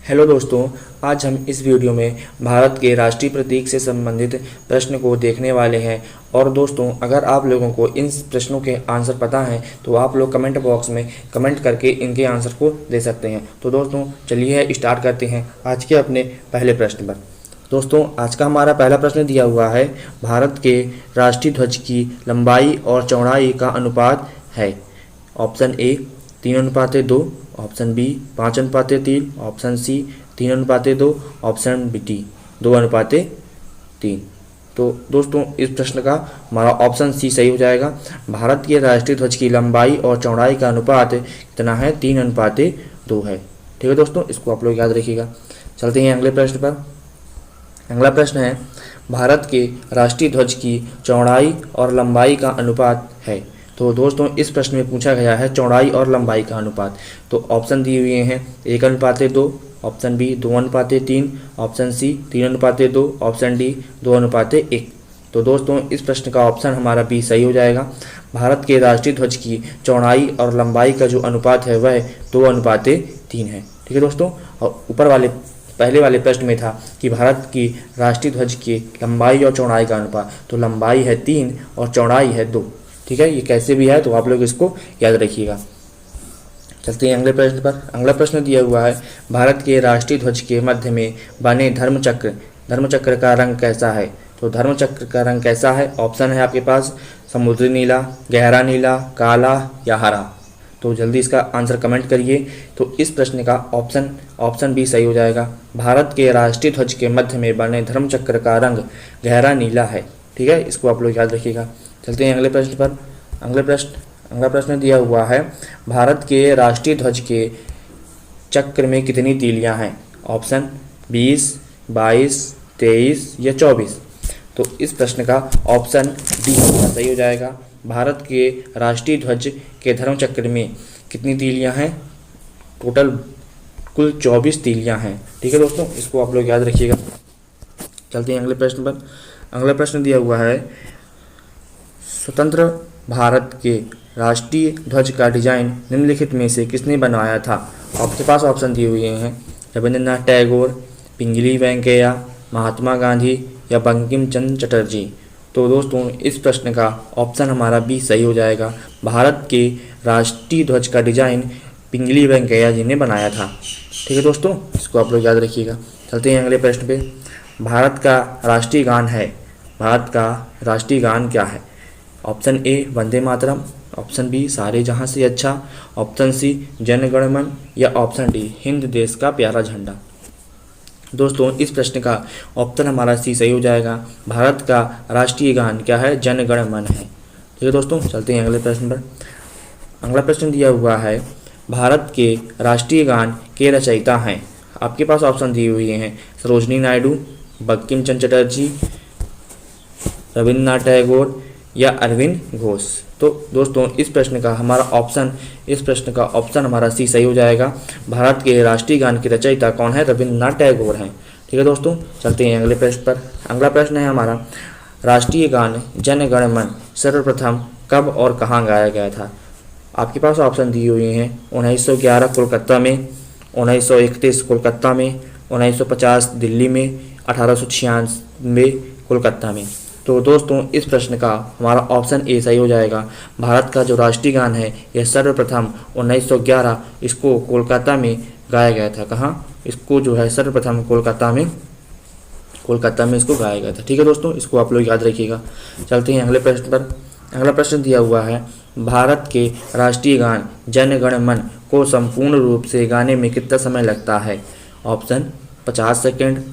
Hello दोस्तों, आज हम इस वीडियो में भारत के राष्ट्रीय प्रतीक से संबंधित प्रश्न को देखने वाले हैं। और दोस्तों, अगर आप लोगों को इन प्रश्नों के आंसर पता हैं तो आप लोग कमेंट बॉक्स में कमेंट करके इनके आंसर को दे सकते हैं। तो दोस्तों चलिए स्टार्ट करते हैं आज के अपने पहले प्रश्न पर। दोस्तों, आज का हमारा पहला प्रश्न दिया हुआ है, भारत के राष्ट्रीय ध्वज की लंबाई और चौड़ाई का अनुपात है। Option A 3:2, option B 5:3, option C 3:2, option D 2:3। तो दोस्तों इस प्रश्न का हमारा ऑप्शन सी सही हो जाएगा। भारत के राष्ट्रीय ध्वज की लंबाई और चौड़ाई का अनुपात कितना है? 3:2 है। ठीक है दोस्तों, इसको आप लोग याद रखिएगा। चलते हैं अगले प्रश्न पर। अगला प्रश्न है, भारत के राष्ट्रीय ध्वज की चौड़ाई और लंबाई का अनुपात है। तो दोस्तों इस प्रश्न में पूछा गया है चौड़ाई और लंबाई का अनुपात। तो ऑप्शन दिए हुए हैं 1:2, option B 2:3, option C 3:2, option D 2:1। तो दोस्तों इस प्रश्न का ऑप्शन हमारा बी सही हो जाएगा। भारत के राष्ट्रीय ध्वज की चौड़ाई और लंबाई का जो अनुपात है वह 2:3 है। ठीक है दोस्तों, और ऊपर वाले पहले वाले प्रश्न में था कि भारत की राष्ट्रीय ध्वज की लंबाई और चौड़ाई का अनुपात, तो लंबाई है 3 और चौड़ाई है 2। ठीक है, ये कैसे भी है तो आप लोग इसको याद रखिएगा। चलते हैं अगले प्रश्न पर। अगला प्रश्न दिया हुआ है, भारत के राष्ट्रीय ध्वज के मध्य में बने धर्मचक्र का रंग कैसा है। तो धर्मचक्र का रंग कैसा है? ऑप्शन है आपके पास समुद्री नीला, गहरा नीला, काला या हरा। तो जल्दी इसका आंसर कमेंट करिए। तो इस प्रश्न का ऑप्शन बी सही हो जाएगा। भारत के राष्ट्रीय ध्वज के मध्य में बने धर्मचक्र का रंग गहरा नीला है। ठीक है, इसको आप लोग याद रखिएगा। चलते हैं अगले प्रश्न पर। अगला प्रश्न दिया हुआ है, भारत के राष्ट्रीय ध्वज के चक्र में कितनी तीलियां हैं। ऑप्शन 20, 22, 23 या 24। तो इस प्रश्न का ऑप्शन डी सही हो जाएगा। भारत के राष्ट्रीय ध्वज के धर्मचक्र में कितनी तीलियां हैं? टोटल कुल 24 तीलियां हैं। ठीक है दोस्तों, इसको आप लोग याद रखिएगा। चलते हैं अगले प्रश्न पर। अगला प्रश्न दिया हुआ है, स्वतंत्र भारत के राष्ट्रीय ध्वज का डिजाइन निम्नलिखित में से किसने बनवाया था। आपके पास ऑप्शन दिए हुए हैं रविंद्रनाथ टैगोर, पिंगली वेंकैया, महात्मा गांधी या बंकिम चंद्र चटर्जी। तो दोस्तों इस प्रश्न का ऑप्शन हमारा बी सही हो जाएगा। भारत के राष्ट्रीय ध्वज का डिजाइन पिंगली वेंकैया जी ने बनाया था। ठीक है दोस्तों, इसको आप लोग याद रखिएगा। चलते हैं अगले प्रश्न पे। भारत का राष्ट्रीय गान क्या है? Option A Vande Mataram, option B Saare Jahan से अच्छा, ऑप्शन सी जन गण मन या ऑप्शन डी हिंद देश का प्यारा झंडा। दोस्तों इस प्रश्न का ऑप्शन हमारा सी सही हो जाएगा। भारत का राष्ट्रीय गान क्या है? जन गण मन है। ठीक है दोस्तों, चलते हैं अगले प्रश्न पर। अगला प्रश्न दिया हुआ है, भारत के राष्ट्रीय गान के रचयिता हैं। आपके पास ऑप्शन दिए हुए हैं सरोजनी नायडू, बंकिम चंद्र चटर्जी, रविन्द्रनाथ टैगोर या अरविंद घोष। तो दोस्तों इस प्रश्न का ऑप्शन हमारा सी सही हो जाएगा। भारत के राष्ट्रीय गान के रचयिता कौन है? रविन्द्रनाथ टैगोर हैं। ठीक है दोस्तों, चलते हैं अगले प्रश्न पर। अगला प्रश्न है हमारा, राष्ट्रीय गान जन गण मन सर्वप्रथम कब और कहाँ गाया गया था। आपके पास ऑप्शन दिए हुए हैं 1911 कोलकाता में, 1931 कोलकाता में, 1950 दिल्ली में, 1896 कोलकाता में। तो दोस्तों इस प्रश्न का हमारा ऑप्शन ए सही हो जाएगा। भारत का जो राष्ट्रीय गान है यह सर्वप्रथम 1911 इसको कोलकाता में गाया गया था। कहाँ? इसको जो है सर्वप्रथम कोलकाता में इसको गाया गया था। ठीक है दोस्तों, इसको आप लोग याद रखिएगा। चलते हैं अगले प्रश्न पर। अगला प्रश्न दिया हुआ है, भारत के राष्ट्रीय गान जन गण मन को संपूर्ण रूप से गाने में कितना समय लगता है। Option 50 second,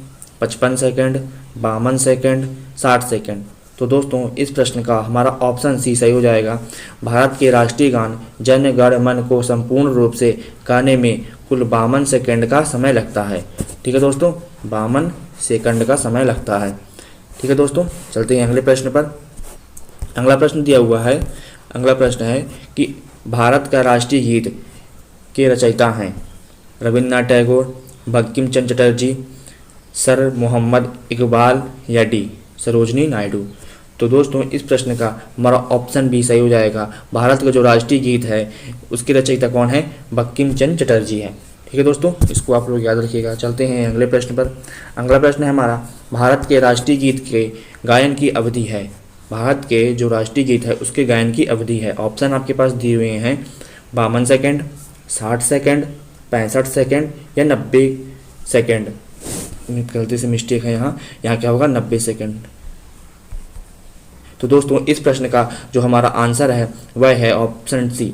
55 second, 52 second, 60 second. तो दोस्तों इस प्रश्न का हमारा ऑप्शन सी सही हो जाएगा। भारत के राष्ट्रीय गान जन गण मन को संपूर्ण रूप से गाने में कुल 52 सेकेंड का समय लगता है। ठीक है दोस्तों, 52 सेकंड का समय लगता है। ठीक है दोस्तों, चलते हैं अगले प्रश्न पर। अगला प्रश्न दिया हुआ है, अगला प्रश्न है कि भारत का राष्ट्रीय गीत के रचयिता हैं रविन्द्रनाथ टैगोर, बंकिम चंद्र चटर्जी, सर मोहम्मद इकबाल या डी सरोजनी नायडू। तो दोस्तों इस प्रश्न का हमारा ऑप्शन बी सही हो जाएगा। भारत का जो राष्ट्रीय गीत है उसके रचयिता कौन है? बंकिम चंद्र चटर्जी हैं। ठीक है दोस्तों, इसको आप लोग याद रखिएगा। चलते हैं अगले प्रश्न पर। अगला प्रश्न है हमारा, भारत के राष्ट्रीय गीत के गायन की अवधि है। भारत के जो राष्ट्रीय गीत है उसके गायन की अवधि है। ऑप्शन आपके पास दिए हुए हैं 52 सेकंड, 60 सेकंड, 65 सेकंड या 90 सेकंड। गलती से मिस्टेक है यहाँ, यहाँ क्या होगा 90 सेकंड। तो दोस्तों इस प्रश्न का जो हमारा आंसर है वह है ऑप्शन सी।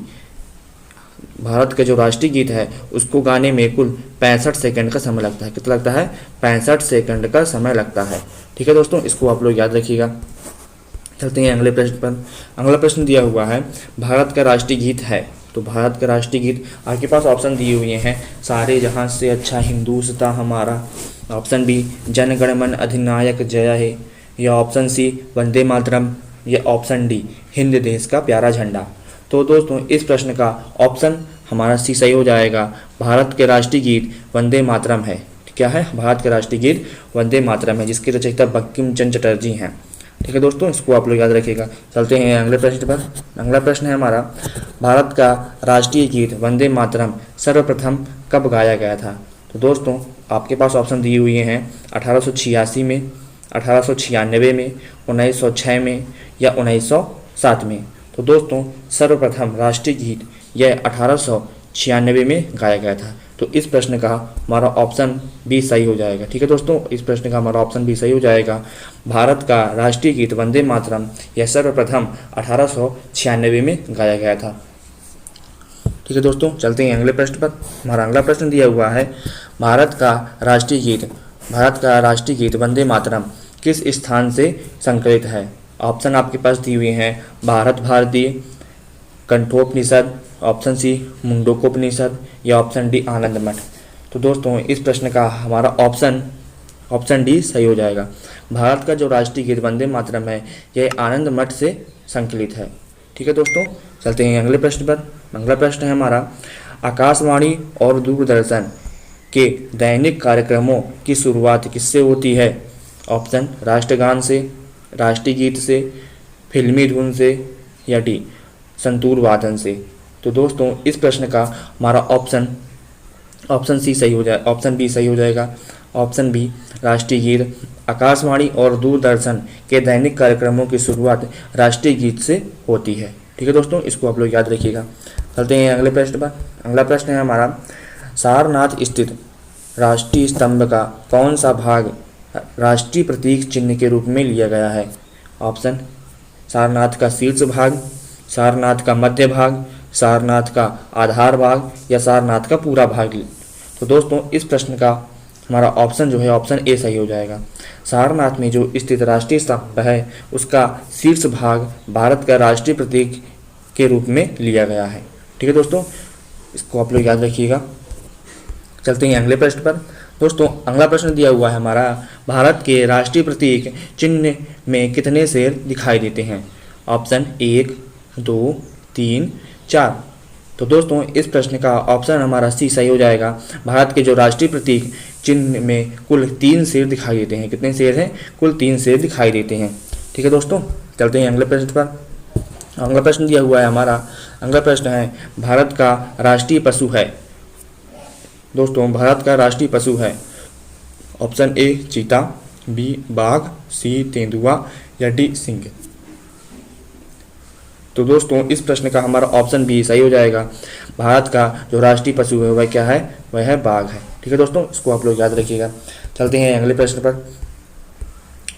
भारत का जो राष्ट्रीय गीत है उसको गाने में कुल 65 सेकंड का समय लगता है। कितना लगता है? 65 सेकंड का समय लगता है। ठीक है दोस्तों, इसको आप लोग याद रखिएगा। चलते हैं अगले प्रश्न पर। अगला प्रश्न दिया हुआ है, भारत का राष्ट्रीय गीत है। तो भारत का राष्ट्रीय गीत आपके पास ऑप्शन दिए हुए हैं, सारे जहां से अच्छा हिंदुस्तां हमारा, ऑप्शन बी जन गण मन अधिनायक जय है, या ऑप्शन सी वंदे मातरम, या ऑप्शन डी हिंद देश का प्यारा झंडा। तो दोस्तों इस प्रश्न का ऑप्शन हमारा सी सही हो जाएगा। भारत के राष्ट्रीय गीत वंदे मातरम है। क्या है? भारत के राष्ट्रीय गीत वंदे मातरम है, जिसके रचयिता बंकिम चंद्र चटर्जी हैं। ठीक है दोस्तों, इसको आप लोग याद रखिएगा। चलते हैं अगले प्रश्न पर। अगला प्रश्न है हमारा, भारत का राष्ट्रीय गीत वंदे मातरम सर्वप्रथम कब गाया गया था। तो दोस्तों आपके पास ऑप्शन दिए हुए हैं 1886 में, 1896 में, 1906 में या 1907 में। तो दोस्तों सर्वप्रथम राष्ट्रीय गीत यह 1896 में गाया गया था। तो इस प्रश्न का हमारा ऑप्शन बी सही हो जाएगा। ठीक है दोस्तों, इस प्रश्न का हमारा ऑप्शन बी सही हो जाएगा। भारत का राष्ट्रीय गीत वंदे मातरम यह सर्वप्रथम 1896 में गाया गया था। ठीक है दोस्तों, चलते हैं अगले प्रश्न पर। हमारा अगला प्रश्न दिया हुआ है, भारत का राष्ट्रीय गीत वंदे मातरम किस स्थान से संकलित है। ऑप्शन आपके पास दिए हुए हैं भारत भारती, कंठोपनिषद, ऑप्शन सी मुंडकोपनिषद या ऑप्शन डी आनंद मठ। तो दोस्तों इस प्रश्न का हमारा ऑप्शन डी सही हो जाएगा। भारत का जो राष्ट्रीय गीत वंदे मातरम है यह आनंद मठ से संकलित है। ठीक है दोस्तों, चलते हैं अगले प्रश्न पर। अगला प्रश्न है हमारा, आकाशवाणी और दूरदर्शन के दैनिक कार्यक्रमों की शुरुआत किससे होती है। ऑप्शन राष्ट्रगान से, राष्ट्रीय गीत से, फिल्मी धुन से या डी संतूर वादन से। तो दोस्तों इस प्रश्न का हमारा ऑप्शन सी सही हो जाए, ऑप्शन बी सही हो जाएगा। ऑप्शन बी राष्ट्रीय गीत, आकाशवाणी और दूरदर्शन के दैनिक कार्यक्रमों की शुरुआत राष्ट्रीय गीत से होती है। ठीक है दोस्तों, इसको आप लोग याद रखिएगा। चलते हैं अगले प्रश्न पर। अगला प्रश्न है हमारा, सारनाथ स्थित राष्ट्रीय स्तंभ का कौन सा भाग राष्ट्रीय प्रतीक चिन्ह के रूप में लिया गया है। ऑप्शन सारनाथ का शीर्ष भाग, सारनाथ का मध्य भाग, सारनाथ का आधार भाग या सारनाथ का पूरा भाग। तो दोस्तों इस प्रश्न का हमारा ऑप्शन जो है ऑप्शन ए सही हो जाएगा। सारनाथ में जो स्थित राष्ट्रीय स्तंभ है उसका शीर्ष भाग भारत का राष्ट्रीय प्रतीक के रूप में लिया गया है। ठीक है दोस्तों, इसको आप लोग याद रखिएगा। चलते हैं अगले प्रश्न पर। दोस्तों अगला प्रश्न दिया हुआ है हमारा, भारत के राष्ट्रीय प्रतीक चिन्ह में कितने शेर दिखाई देते हैं। ऑप्शन 1, 2, 3, 4। तो दोस्तों इस प्रश्न का ऑप्शन हमारा सी सही हो जाएगा। भारत के जो राष्ट्रीय प्रतीक चिन्ह में कुल 3 शेर दिखाई देते हैं। कितने शेर हैं? कुल 3 शेर दिखाई देते हैं। ठीक है दोस्तों, चलते हैं अगले प्रश्न पर। अगला प्रश्न दिया हुआ है हमारा, अगला प्रश्न है, भारत का राष्ट्रीय पशु है। दोस्तों भारत का राष्ट्रीय पशु है। ऑप्शन ए चीता, बी बाघ, सी तेंदुआ या डी सिंह। तो दोस्तों इस प्रश्न का हमारा ऑप्शन बी सही हो जाएगा। भारत का जो राष्ट्रीय पशु है वह क्या है? वह है बाघ है। ठीक है दोस्तों, इसको आप लोग याद रखिएगा। चलते हैं अगले प्रश्न पर।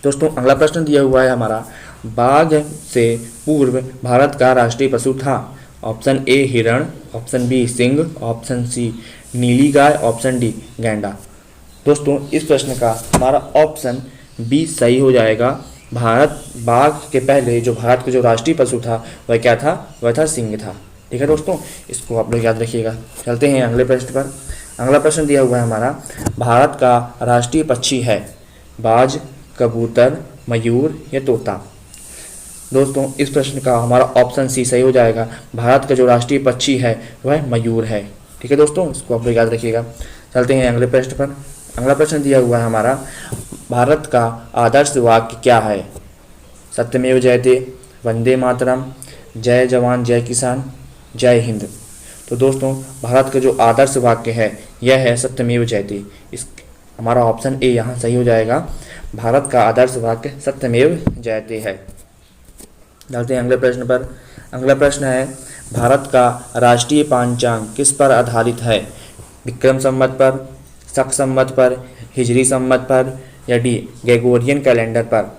दोस्तों अगला प्रश्न दिया हुआ है हमारा, बाघ से पूर्व भारत का राष्ट्रीय पशु था। ऑप्शन ए हिरण, ऑप्शन बी सिंह, ऑप्शन सी नीली गाय, ऑप्शन डी गैंडा। दोस्तों इस प्रश्न का हमारा ऑप्शन बी सही हो जाएगा। बाघ के पहले जो भारत का जो राष्ट्रीय पशु था वह क्या था? वह था सिंह था। ठीक है दोस्तों, इसको आप लोग याद रखिएगा। चलते हैं अगले प्रश्न पर। अगला प्रश्न दिया हुआ है हमारा, भारत का राष्ट्रीय पक्षी है बाज, कबूतर, मयूर या तोता। दोस्तों इस प्रश्न का हमारा ऑप्शन सी सही हो जाएगा। भारत का जो राष्ट्रीय पक्षी है वह मयूर है। ठीक है दोस्तों, इसको आप लोग याद रखिएगा। चलते हैं अगले प्रश्न पर। अगला प्रश्न दिया हुआ है हमारा, भारत का आदर्श वाक्य क्या है। सत्यमेव जयते, वंदे मातरम, जय जवान जय किसान, जय हिंद। तो दोस्तों भारत का जो आदर्श वाक्य है यह है सत्यमेव जयते। इस हमारा ऑप्शन ए यहाँ सही हो जाएगा। भारत का आदर्श वाक्य सत्यमेव जयते है। चलते हैं अगले प्रश्न पर। अगला प्रश्न है भारत का राष्ट्रीय पंचांग किस पर आधारित है? विक्रम संवत पर, शक संवत पर, हिजरी संवत पर या डी ग्रेगोरियन कैलेंडर पर?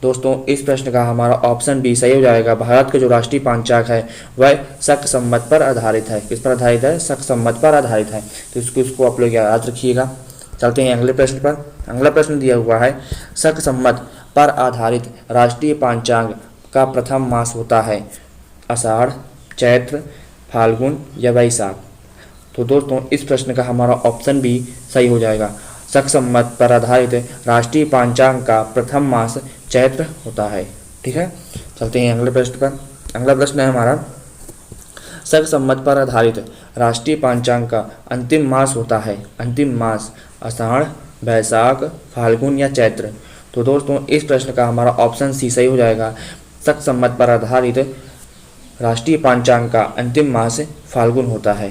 दोस्तों इस प्रश्न का हमारा ऑप्शन बी सही हो जाएगा। भारत का जो राष्ट्रीय पंचांग है वह शक संवत पर आधारित है। किस पर आधारित है? शक संवत पर आधारित है। तो इसको आप लोग याद रखिएगा। चलते हैं अगले प्रश्न पर। अगला प्रश्न दिया हुआ है शक संवत पर आधारित राष्ट्रीय पंचांग का प्रथम मास होता है आषाढ़, चैत्र, फाल्गुन या वैशाख? तो दोस्तों इस प्रश्न का हमारा ऑप्शन बी सही हो जाएगा। शक संवत पर आधारित राष्ट्रीय पंचांग का प्रथम मास चैत्र होता है। ठीक है, चलते हैं अगले प्रश्न पर। अगला प्रश्न है हमारा शक संवत पर आधारित राष्ट्रीय पंचांग का अंतिम मास होता है। अंतिम मास आषाढ़, वैशाख, फाल्गुन या चैत्र? तो दोस्तों इस प्रश्न का हमारा ऑप्शन सी सही हो जाएगा। शक संवत पर आधारित राष्ट्रीय पंचांग का अंतिम मास फाल्गुन होता है।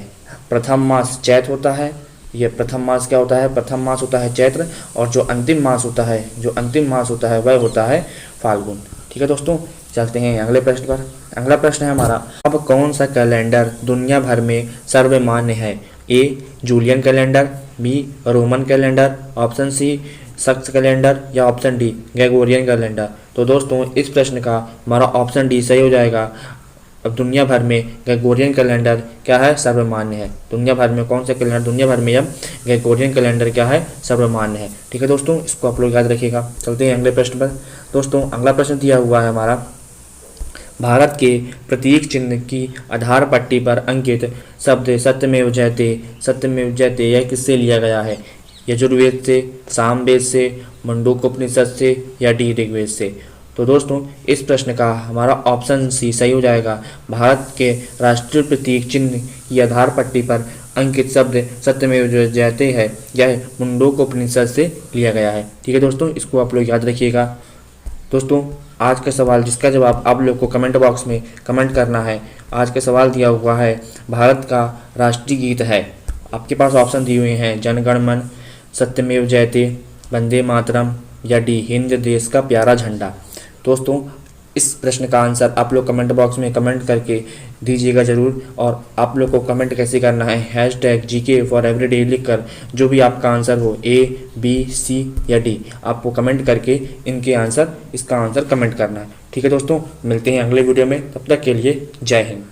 प्रथम मास चैत्र होता है। ये प्रथम मास क्या होता है? प्रथम मास होता है चैत्र, और जो अंतिम मास होता है वह होता है फाल्गुन। ठीक है दोस्तों, चलते हैं अगले प्रश्न पर। अगला प्रश्न है हमारा अब कौन सा कैलेंडर दुनिया भर में सर्वमान्य है? A Julian calendar, B Roman calendar, option C Shaka calendar या ऑप्शन डी ग्रेगोरियन कैलेंडर? तो दोस्तों इस प्रश्न का हमारा ऑप्शन डी सही हो जाएगा। अब दुनिया भर में ग्रेगोरियन कैलेंडर क्या है? सर्वमान्य है। दुनिया भर में कौन सा कैलेंडर? दुनिया भर में अब ग्रेगोरियन कैलेंडर क्या है? सर्वमान्य है। ठीक है दोस्तों, इसको आप लोग याद रखिएगा। चलते हैं अगले प्रश्न पर। दोस्तों अगला प्रश्न दिया हुआ है हमारा भारत के प्रतीक चिन्ह की आधार पट्टी पर अंकित शब्द सत्यमेव जयते यह किससे लिया गया है? यजुर्वेद से, सामवेद से, मुंडकोपनिषद से या डी ऋग्वेद से? तो दोस्तों इस प्रश्न का हमारा ऑप्शन सी सही हो जाएगा। भारत के राष्ट्रीय प्रतीक चिन्ह की आधार पट्टी पर अंकित शब्द सत्यमेव जयते है यह मुंडकोपनिषद से लिया गया है। ठीक है दोस्तों, इसको आप लोग याद रखिएगा। दोस्तों आज का सवाल जिसका जवाब आप लोग को कमेंट बॉक्स में कमेंट करना है। आज का सवाल दिया हुआ है भारत का राष्ट्रीय गीत है। आपके पास ऑप्शन दिए हुए हैं जन गण मन, सत्यमेव जयते, वंदे मातरम या डी हिंद देश का प्यारा झंडा? दोस्तों इस प्रश्न का आंसर आप लोग कमेंट बॉक्स में कमेंट करके दीजिएगा ज़रूर। और आप लोग को कमेंट कैसे करना है? #GK फॉर एवरीडे लिखकर जो भी आपका आंसर हो A, B, C या D आपको कमेंट करके इसका आंसर कमेंट करना है। ठीक है दोस्तों, मिलते हैं अगले वीडियो में। तब तक के लिए जय हिंद।